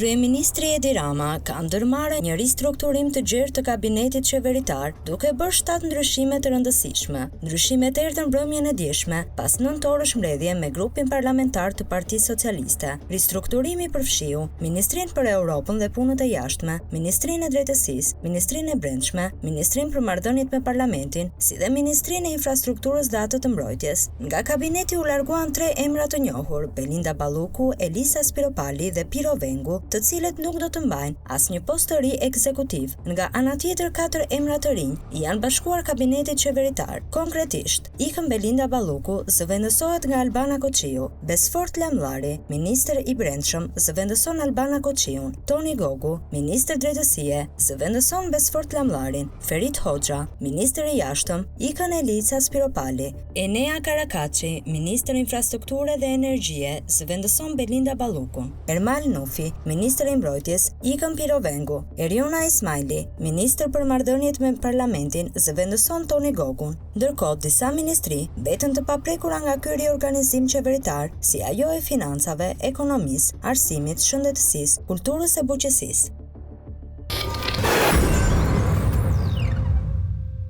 Kryeministri Edi Rama ka ndërmarrë një ristrukturim të gjerë të kabinetit qeveritar, duke bërë 7 ndryshime të rëndësishme. Ndryshimet erdhën mbrëmjen e dieshme, pas 9 orësh mbledhje me grupin parlamentar të Partisë Socialiste. Ristrukturimi përfshiu Ministrinë për Europën dhe Punët e Jashtme, Ministrinë e Drejtësisë, Ministrinë e Brendshme, Ministrinë për Marrëdhëniet me Parlamentin, si dhe Ministrinë e Infrastrukturës dhe atë të Mbrojtjes. Nga kabineti u larguan 3 emra të njohur: Belinda Balluku, Elisa Spiropali dhe Piro Vengu, të cilët nuk do të mbajnë asnjë post të ri ekzekutiv. Nga ana tjetër, 4 emra të rinj janë bashkuar kabinetit qeveritar. Konkretisht, ikën Belinda Balluku, zëvendësohet nga Albana Koçiu; Besfort Lamllari, ministër i Brendshëm, zëvendëson Albana Koçiun; Toni Gogu, ministër drejtësie, zëvendëson Besfort Lamllarin; Ferit Hoxha, ministër i Jashtëm, ikën Elica Spiropali; Enea Karakaçi, ministër infrastrukture dhe energjie, zëvendëson Belinda Ballukun; Ermal Nufi, ministër i Mbrojtjes, ikën Piro Vengu; Eriona Ismaili, ministër për Marrëdhëniet me Parlamentin, zëvendëson Toni Gogun. Ndërkohë, disa ministri mbetën të paprekura nga ky riorganizim qeveritar, si ajo e financave, ekonomisë, arsimit, shëndetësisë, kulturës e bujqësisë.